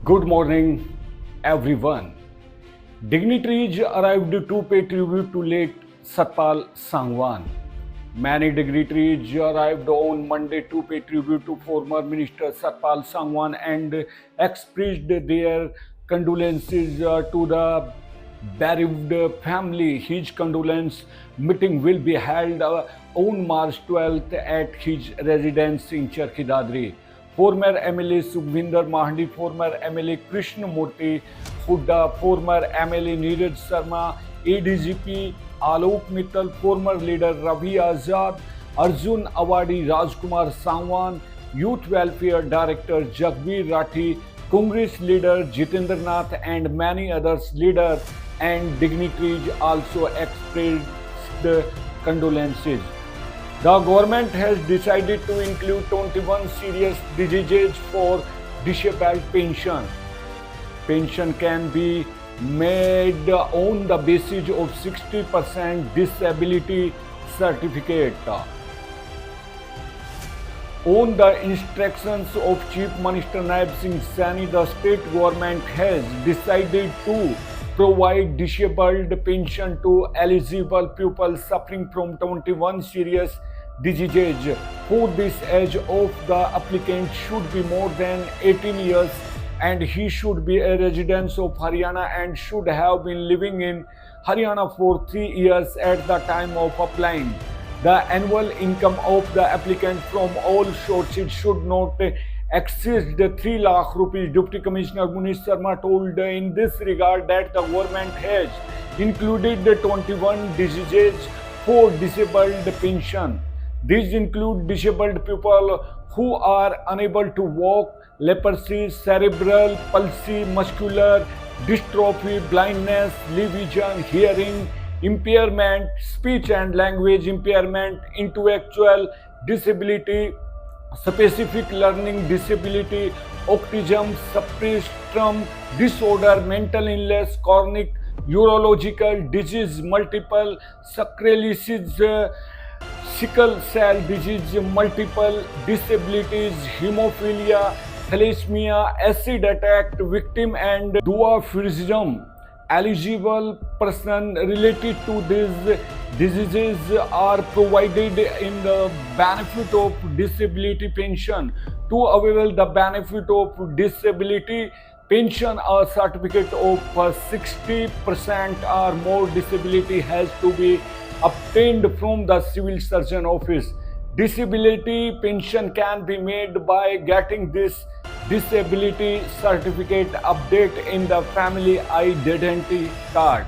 Good morning, everyone. Dignitaries arrived to pay tribute to late Satpal Sangwan. Many dignitaries arrived on Monday to pay tribute to former Minister Satpal Sangwan and expressed their condolences to the bereaved family. His condolence meeting will be held on March 12th at his residence in Charkhi Dadri. Former MLA Sukhvinder Mahdi, former MLA Krishna Murthy Hooda, former MLA Neeraj Sharma, ADGP Alok Mittal, former leader Ravi Azad, Arjun Awadi Rajkumar Sangwan, Youth Welfare Director Jagbir Rathi, Congress leader Jitendra Nath and many others leaders and dignitaries also expressed condolences. The government has decided to include 21 serious diseases for disabled pension. Pension can be made on the basis of 60% disability certificate. On the instructions of Chief Minister Naib Singh Saini, the state government has decided to provide disabled pension to eligible pupils suffering from 21 serious diseases. For this age of the applicant should be more than 18 years and he should be a resident of Haryana and should have been living in Haryana for 3 years at the time of applying. The annual income of the applicant from all sources should not exceed the 3 lakh rupees. Deputy Commissioner Munish Sharma told in this regard that the government has included the 21 diseases for disabled pension. These include disabled people who are unable to walk, leprosy, cerebral palsy, muscular dystrophy, blindness, low vision, hearing impairment, speech and language impairment, intellectual disability, specific learning disability, autism spectrum disorder, mental illness, chronic urological disease, multiple sclerosis, sickle cell disease, multiple disabilities, hemophilia, thalassemia, acid attack victim and dwarfism. Eligible person related to these diseases are provided in the benefit of disability pension. To avail the benefit of disability pension, a certificate of 60% or more disability has to be obtained from the civil surgeon office. Disability pension can be made by getting this disability certificate update in the family identity card.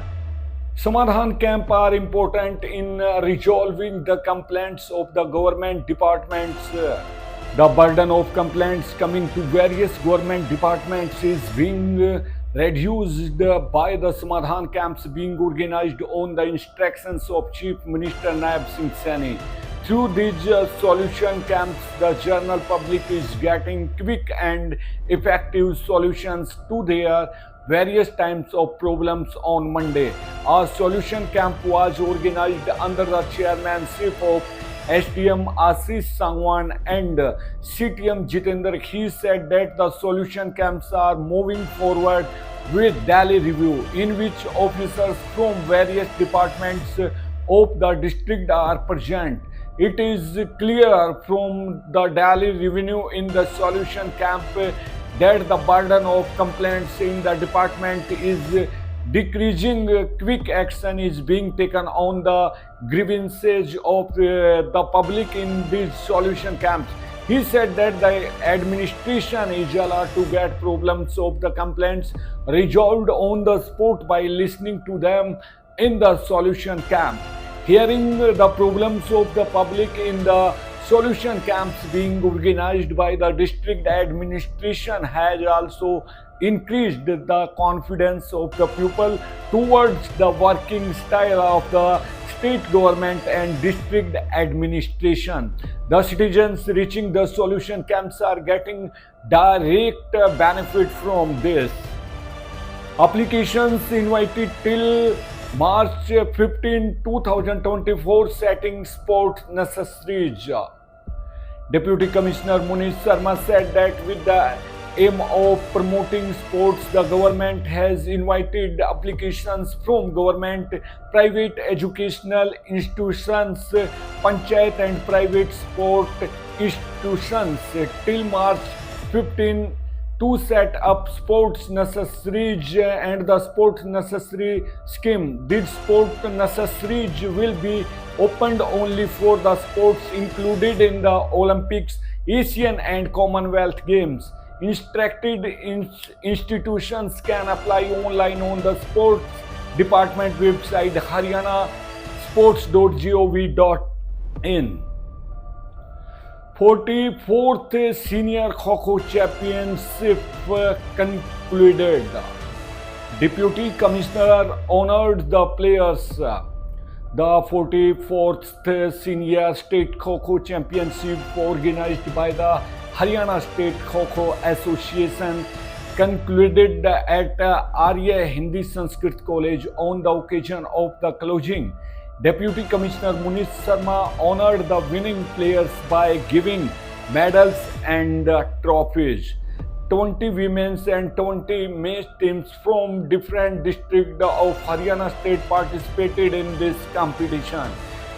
Samadhan camp are important in resolving the complaints of the government departments. The burden of complaints coming to various government departments is being reduced by the Samadhan camps being organized on the instructions of Chief Minister Naib Singh Saini. Through these solution camps, the general public is getting quick and effective solutions to their various types of problems on Monday. A solution camp was organized under the chairmanship of SDM Ashish Sangwan and CTM Jitendra. He said that the solution camps are moving forward with daily review in which officers from various departments of the district are present. It is clear from the daily revenue in the solution camp that the burden of complaints in the department is decreasing. Quick action is being taken on the grievances of the public in these solution camps. He said that the administration is allowed to get problems of the complaints resolved on the spot by listening to them in the solution camp. Hearing the problems of the public in the solution camps being organized by the district administration has also increased the confidence of the people towards the working style of the state government and district administration. The citizens reaching the solution camps are getting direct benefit from this. Applications invited till March 15, 2024, setting sport necessaries. Deputy Commissioner Munish Sharma said that with the aim of promoting sports, the government has invited applications from government, private educational institutions, panchayat and private sport institutions till March 15 to set up sports necessaries and the sports necessary scheme. This sport necessaries will be opened only for the sports included in the Olympics, Asian and Commonwealth Games. Instructed institutions can apply online on the sports department website haryanasports.gov.in. 44th Senior Kho-Kho Championship concluded. Deputy Commissioner honored the players. The 44th Senior State Kho-Kho Championship organized by the Haryana State Kho-Kho Association concluded at Arya Hindi Sanskrit College on the occasion of the closing. Deputy Commissioner Munish Sharma honored the winning players by giving medals and trophies. 20 women's and 20 men's teams from different districts of Haryana state participated in this competition.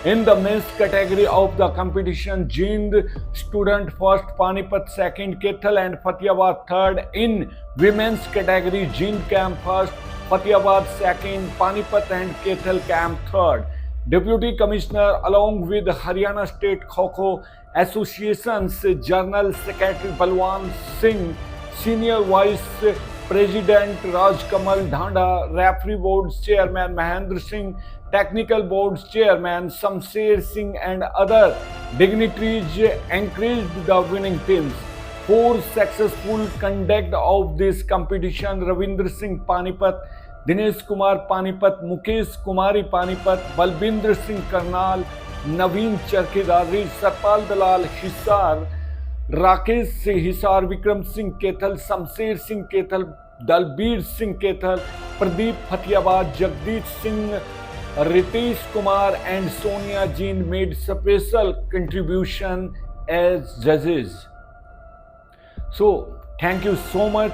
In the men's category of the competition, Jind student first, Panipat second, Kaithal and Fatehpur third. In women's category, Jind camp first, Fatehpur second, Panipat and Kaithal camp third. Deputy Commissioner along with Haryana State Kho-Kho Association's General Secretary Balwan Singh, Senior Vice President Rajkamal Dhanda, Referee Board's Chairman Mahendra Singh, Technical Board's Chairman Shamsher Singh and other dignitaries encouraged the winning teams. For successful conduct of this competition, Ravindra Singh Panipat, Dinesh Kumar Panipat, Mukesh Kumari Panipat, Balbindra Singh Karnal, Naveen Charkedari, Satpal Dalal Hisar, Rakesh Hisar, Vikram Singh Kaithal, Shamsher Singh Kaithal, Dalbir Singh Kaithal, Pradeep Fatehpur, Jagdish Singh, Ritesh Kumar and Sonia Jind made special contribution as judges. So, thank you so much.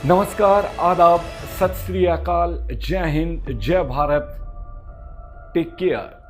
नमस्कार, आदाब, सत श्री अकाल, जय हिंद, जय Bharat, take care.